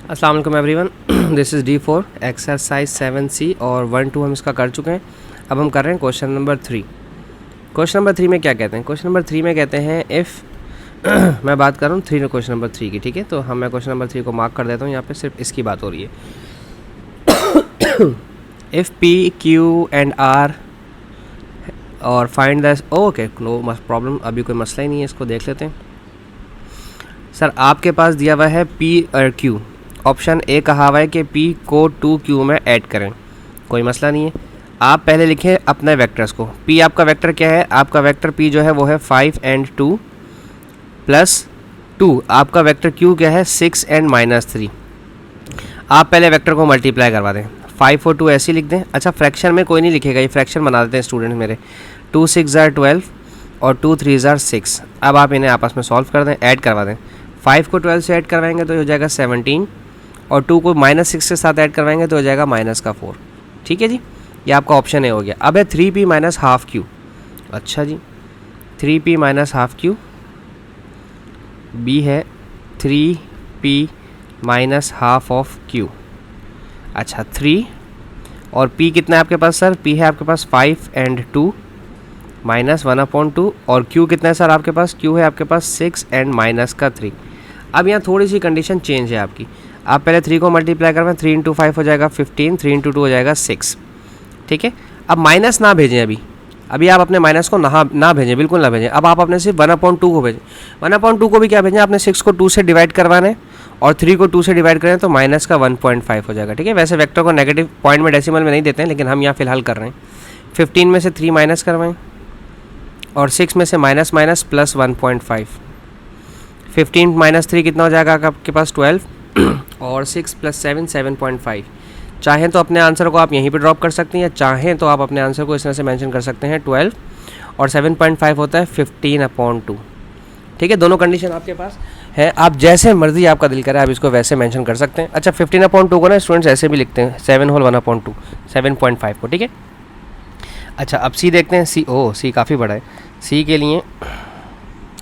अस्सलाम वालेकुम everyone, this is D4 exercise 7C और 1-2 हम इसका कर चुके हैं। अब हम कर रहे हैं क्वेश्चन नंबर 3। क्वेश्चन नंबर 3 में क्या कहते हैं? क्वेश्चन नंबर 3 में कहते हैं इफ़ मैं बात कर रहा हूँ क्वेश्चन नंबर 3 की, ठीक है। तो मैं क्वेश्चन नंबर 3 को मार्क कर देता हूँ, यहाँ पे सिर्फ इसकी बात हो रही है। If P, Q and R और find the okay, no problem, अभी कोई मसला ही नहीं है, इसको देख लेते हैं। सर आपके पास दिया हुआ है P और Q, ऑप्शन ए कहा हुआ है कि P को 2Q में ऐड करें, कोई मसला नहीं है। आप पहले लिखें अपने वेक्टर्स को। P आपका वेक्टर क्या है? आपका वेक्टर P जो है वो है 5 एंड 2 प्लस 2। आपका वेक्टर Q क्या है? 6 एंड -3। आप पहले वेक्टर को मल्टीप्लाई करवा दें, 5 और 2 ऐसे लिख दें। अच्छा, फ्रैक्शन में कोई नहीं लिखेगा, ये फ्रैक्शन बना देते हैं स्टूडेंट मेरे। 2 6 ज़ार 12 और 2 3 ज़ार 6। अब आप इन्हें आपस में सॉल्व कर दें, ऐड करवा दें। 5 को 12 से ऐड करवाएंगे तो हो जाएगा 17 और 2 को -6 के साथ ऐड करवाएंगे तो हो जाएगा -4। ठीक है जी, ये आपका ऑप्शन ए हो गया। अब है 3P माइनस हाफ Q। अच्छा जी, 3P minus half Q। B है 3P minus half of Q। अच्छा, 3 और P कितना है आपके पास सर? P है आपके पास 5 एंड 2 माइनस 1/2 और Q कितना है सर आपके पास? Q है आपके पास 6 एंड -3। अब यहाँ थोड़ी सी कंडीशन चेंज है आपकी। आप पहले 3 को मल्टीप्लाई करवाएं, 3 × 5 हो जाएगा 15, 3 × 2 हो जाएगा 6। ठीक है, अब माइनस ना भेजें, अभी आप अपने माइनस को ना भेजें, बिल्कुल ना भेजें। अब आप अपने सिर्फ 1/2 को भेजें। 1/2 को भी क्या भेजें? आपने 6 को 2 से डिवाइड करवाना है और 3 को 2 से डिवाइड करें तो माइनस का 1.5 हो जाएगा। ठीक है, वैसे वेक्टर को नेगेटिव पॉइंट में डेसिमल में नहीं देते हैं, लेकिन हम यहाँ फिलहाल कर रहे हैं। 15 में से 3 माइनस करवाएं और 6 में से माइनस माइनस प्लस 1.5। 15 माइनस 3 कितना हो जाएगा आपके पास? 12 और 6 + 7 7.5। चाहें तो अपने आंसर को आप यहीं पे ड्रॉप कर सकते हैं, या चाहें तो आप अपने आंसर को इस तरह से मेंशन कर सकते हैं। 12 और 7.5 होता है 15/2। ठीक है, दोनों कंडीशन आपके पास है, आप जैसे मर्जी आपका दिल करे आप इसको वैसे मेंशन कर सकते हैं। अच्छा, 15/2 को ना स्टूडेंट्स ऐसे भी लिखते हैं 7 होल 1/2, 7.5 को। ठीक है, अच्छा अब सी देखते हैं। सी काफ़ी बड़ा है। सी के लिए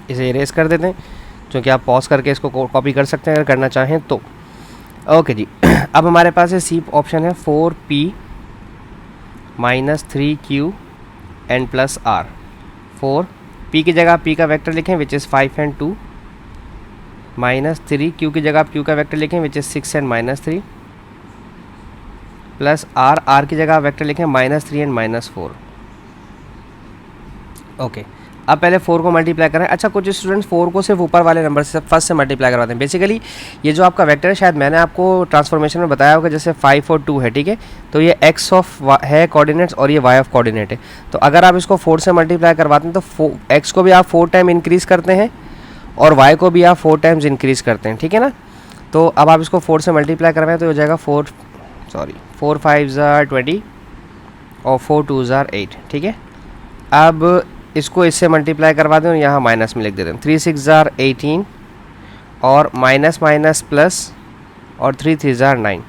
इसे इरेज कर देते हैं, क्योंकि आप पॉज करके इसको कॉपी कर सकते हैं अगर करना चाहें तो। ओके जी, अब हमारे पास है सी ऑप्शन है 4P minus 3Q and plus R। 4P की जगह P का वेक्टर लिखें which is 5 and 2 minus 3Q की जगह Q का वेक्टर लिखें which is 6 and -3 plus R की जगह वेक्टर लिखें -3 एंड -4। ओके, अब पहले 4 को मल्टीप्लाई करें। अच्छा, कुछ स्टूडेंट्स 4 को सिर्फ ऊपर वाले नंबर से फर्स्ट से मल्टीप्लाई करवाते हैं। बेसिकली ये जो आपका वेक्टर है, शायद मैंने आपको ट्रांसफॉर्मेशन में बताया होगा, जैसे 5 और 2 है। ठीक है, तो ये x ऑफ है कोऑर्डिनेट्स और ये y ऑफ कोऑर्डिनेट है। तो अगर आप इसको 4 से मल्टीप्लाई करवाते हैं तो x को भी आप 4 टाइम इंक्रीज़ करते हैं और y को भी आप 4 टाइम्स इंक्रीज़ करते हैं। ठीक है ना, तो अब आप इसको 4 से मल्टीप्लाई करवाएं तो हो जाएगा 4 5 ज़ार 20 और 4 2 ज़ार 8। ठीक है, अब इसको इससे मल्टीप्लाई करवा दें और यहाँ माइनस में लिख देते हैं। 3 6 ज़ार 18 और माइनस माइनस प्लस और 3 3 ज़ार 9।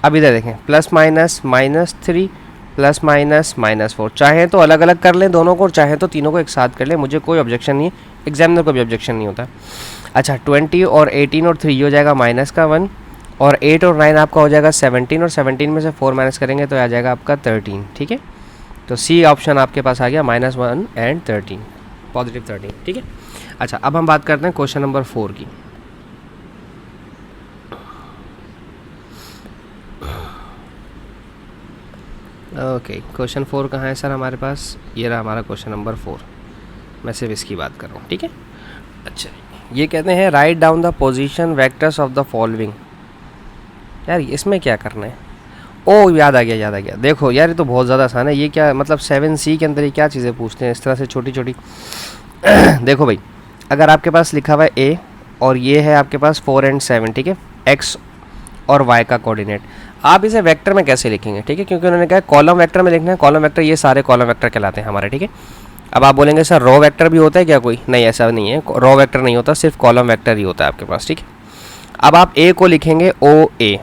अब इधर देखें, प्लस माइनस -3 प्लस माइनस -4। चाहें तो अलग अलग कर लें दोनों को, और चाहें तो तीनों को एक साथ कर लें, मुझे कोई ऑब्जेक्शन नहीं है, एग्जामिनर को भी ऑब्जेक्शन नहीं होता। अच्छा, 20 और 18 और 3 हो जाएगा -1 और 8 और 9 आपका हो जाएगा 17 और 17 में से 4 माइनस करेंगे तो आ जाएगा आपका 13। ठीक है, तो सी ऑप्शन आपके पास आ गया -1 एंड 13, +13। ठीक है, अच्छा अब हम बात करते हैं क्वेश्चन नंबर 4 की। ओके, क्वेश्चन 4 कहाँ है सर हमारे पास? ये रहा हमारा क्वेश्चन नंबर 4। मैं सिर्फ इसकी बात कर रहा हूँ। ठीक है, अच्छा ये कहते हैं write down the position vectors of the following. यार इसमें क्या करना है? ओ याद आ गया। देखो यार, ये तो बहुत ज़्यादा आसान है। ये क्या मतलब 7C के अंदर ये क्या चीज़ें पूछते हैं इस तरह से छोटी छोटी। देखो भाई, अगर आपके पास लिखा हुआ है A और ये है आपके पास 4 एंड 7, ठीक है, x और y का कोऑर्डिनेट, आप इसे वेक्टर में कैसे लिखेंगे? ठीक है, क्योंकि उन्होंने कहा कॉलम वेक्टर में लिखना है। कॉलम वेक्टर ये सारे कॉलम वेक्टर कहलाते हैं हमारे। ठीक है, अब आप बोलेंगे सर रो वेक्टर भी होता है क्या कोई? नहीं, ऐसा नहीं है, रो वेक्टर नहीं होता, सिर्फ कॉलम वेक्टर ही होता है आपके पास। ठीक है, अब आप A को लिखेंगे OA।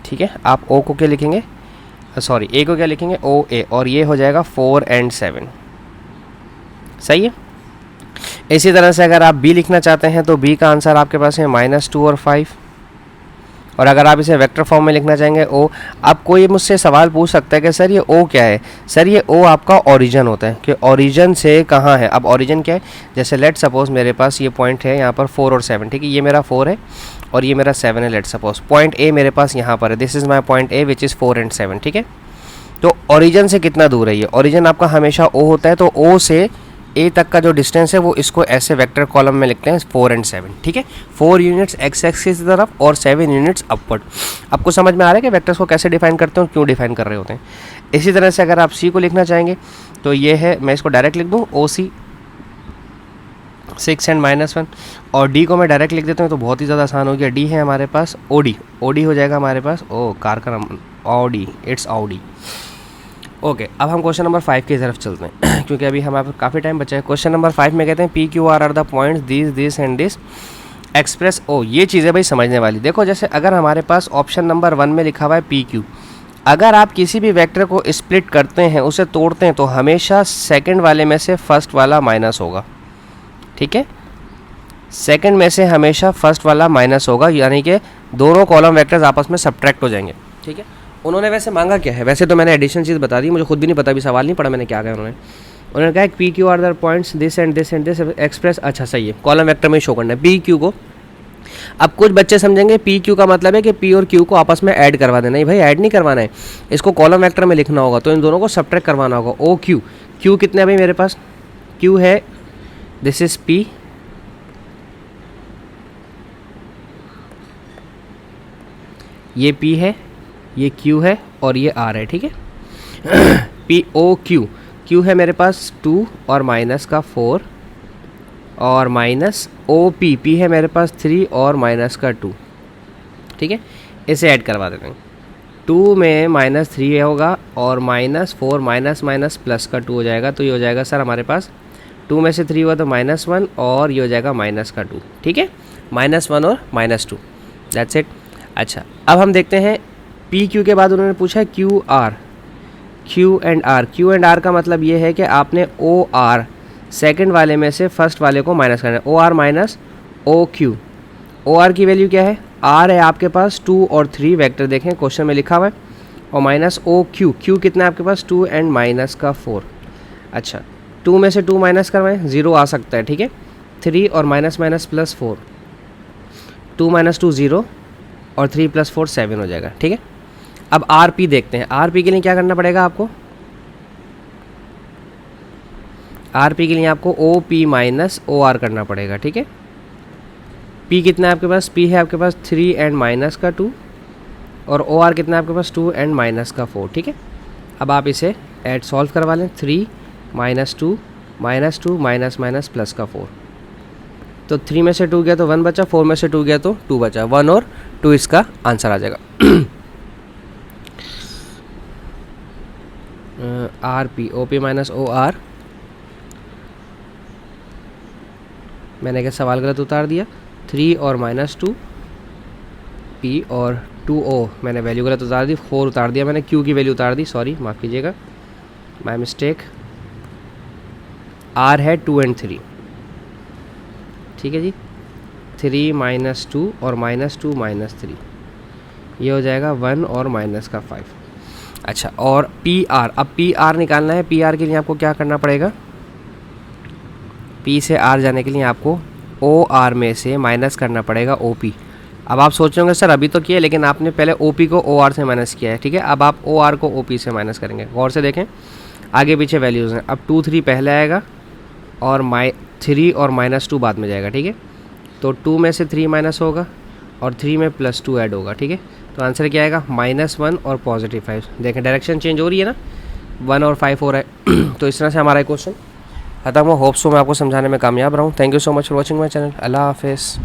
ठीक है, आप O को क्या लिखेंगे? सॉरी, A को क्या लिखेंगे? OA, और ये हो जाएगा 4 एंड 7। सही है। इसी तरह से अगर आप B लिखना चाहते हैं तो B का आंसर आपके पास है -2 और 5। और अगर आप इसे वेक्टर फॉर्म में लिखना चाहेंगे ओ, आप कोई मुझसे सवाल पूछ सकता है कि सर ये ओ क्या है। सर ये ओ आपका ओरिजिन होता है कि ओरिजिन से कहाँ है। अब ओरिजिन क्या है, जैसे लेट सपोज मेरे पास ये पॉइंट है यहाँ पर 4 और 7, ठीक है, ये मेरा 4 है और ये मेरा 7 है। लेट सपोज पॉइंट ए मेरे पास यहाँ पर है, this is my point A which is 4 and 7, ठीक है। तो ओरिजिन से कितना दूर है ये, ओरिजिन आपका हमेशा ओ होता है, तो ओ से ए तक का जो डिस्टेंस है वो इसको ऐसे वेक्टर कॉलम में लिखते हैं 4 एंड 7, ठीक है। 4 यूनिट्स एक्स एक्सिस की तरफ और 7 यूनिट्स अपवर्ड। आपको समझ में आ रहा है कि वेक्टर्स को कैसे डिफाइन करते हैं और क्यों डिफाइन कर रहे होते हैं। इसी तरह से अगर आप सी को लिखना चाहेंगे तो ये है, मैं इसको डायरेक्ट लिख दूँ ओ सी 6 एंड -1, और डी को मैं डायरेक्ट लिख देता हूँ तो बहुत ही ज़्यादा आसान हो गया। डी है हमारे पास ओ डी, ओ डी हो जाएगा हमारे पास ओ कार का O D, it's O D. Okay, अब हम क्वेश्चन नंबर 5 की तरफ चलते हैं क्योंकि अभी हमारे काफ़ी टाइम बचा है। क्वेश्चन नंबर 5 में कहते हैं P Q R the points this and this express O. ये चीज़ें भाई समझने वाली। देखो जैसे अगर हमारे पास ऑप्शन नंबर 1 में लिखा हुआ है पी क्यू, अगर आप किसी भी वेक्टर को स्प्लिट करते हैं, उसे तोड़ते हैं, तो हमेशा सेकंड वाले में से फर्स्ट वाला माइनस होगा, ठीक है। सेकंड में से हमेशा फर्स्ट वाला माइनस होगा, यानी कि दोनों कॉलम वेक्टर्स आपस में सब्ट्रैक्ट हो जाएंगे, ठीक है। उन्होंने वैसे मांगा क्या है, वैसे तो मैंने एडिशन चीज़ बता दी, मुझे खुद भी नहीं पता, अभी सवाल नहीं पढ़ा मैंने क्या कहा। उन्होंने कहा P Q R the points this and this and this express, अच्छा सही है, कॉलम वेक्टर में शो करना है पी क्यू को। अब कुछ बच्चे समझेंगे पी क्यू का मतलब है कि पी और क्यू को आपस में ऐड करवा देना। नहीं भाई, ऐड नहीं करवाना है, इसको कॉलम वेक्टर में लिखना होगा, तो इन दोनों को सब्ट्रैक्ट करवाना होगा। ओ क्यू, क्यू कितने भाई मेरे पास, क्यू है दिस इज पी, ये पी है, ये क्यू है और ये आर है, ठीक है। पी ओ क्यू, क्यू है मेरे पास 2 और माइनस का 4 और माइनस ओ पी, पी है मेरे पास 3 और माइनस का 2, ठीक है। इसे ऐड करवा देते हैं, 2 में -3 होगा और -4 माइनस माइनस प्लस का 2 हो जाएगा, तो ये हो जाएगा सर हमारे पास 2 में से 3 हुआ तो -1 और ये हो जाएगा माइनस का 2, ठीक है। -1 और -2, दैट्स इट। अच्छा, अब हम देखते हैं पी क्यू के बाद उन्होंने पूछा Q R, Q and R. Q and R का मतलब ये है कि आपने ओ आर सेकेंड वाले में से फर्स्ट वाले को माइनस करना है, O R minus O Q. O R की वैल्यू क्या है, आर है आपके पास 2 और 3 वेक्टर देखें क्वेश्चन में लिखा हुआ है, और माइनस ओ क्यू, क्यू कितना है आपके पास 2 एंड माइनस का 4। अच्छा, 2 में से 2 माइनस करवाएं, 0 आ सकता है, ठीक है। 3 और माइनस माइनस प्लस 4, 2 माइनस 2 0 और 3 + 4 7 हो जाएगा, ठीक है। अब आर पी देखते हैं, आर पी के लिए क्या करना पड़ेगा आपको, आर पी के लिए आपको O P minus O R करना पड़ेगा, ठीक है। पी कितना है आपके पास, पी है आपके पास 3 एंड माइनस का 2 और ओ आर कितना है आपके पास 2 एंड माइनस का 4, ठीक है। अब आप इसे ऐड सॉल्व करवा लें, 3 -2 -2 माइनस माइनस प्लस का 4, तो 3 में से 2 गया तो 1 बचा, 4 में से 2 गया तो 2 बचा, 1 और 2 इसका आंसर आ जाएगा। R P, O P minus O R, मैंने क्या सवाल गलत उतार दिया, 3 और -2 पी और 2 ओ, मैंने वैल्यू गलत उतार दी, 4 उतार दिया मैंने, क्यू की वैल्यू उतार दी, सॉरी माफ़ कीजिएगा, माय मिस्टेक। आर है 2 एंड 3, ठीक है जी, 3 -2 और -2 -3, ये हो जाएगा 1 और माइनस का 5। अच्छा, और पी आर, अब पी आर निकालना है, पी आर के लिए आपको क्या करना पड़ेगा, पी से आर जाने के लिए आपको ओ आर में से माइनस करना पड़ेगा ओ पी। अब आप सोचोगे सर अभी तो किया, लेकिन आपने पहले ओ पी को ओ आर से माइनस किया है, ठीक है। अब आप ओ आर को ओ पी से माइनस करेंगे, गौर से देखें आगे पीछे वैल्यूज़ हैं। अब 2 3 पहले आएगा और 3 और -2 बाद में जाएगा, ठीक है। तो 2 में से 3 माइनस होगा और 3 में +2 ऐड होगा, ठीक है। तो आंसर क्या आएगा, -1 और +5। देखें डायरेक्शन चेंज हो रही है ना, 1 और 5 हो रहा है। तो इस तरह से हमारा क्वेश्चन खत्म हो। होप्स मैं आपको समझाने में कामयाब रहा हूँ। Thank you so much for watching my channel. अल्लाह हाफिज़।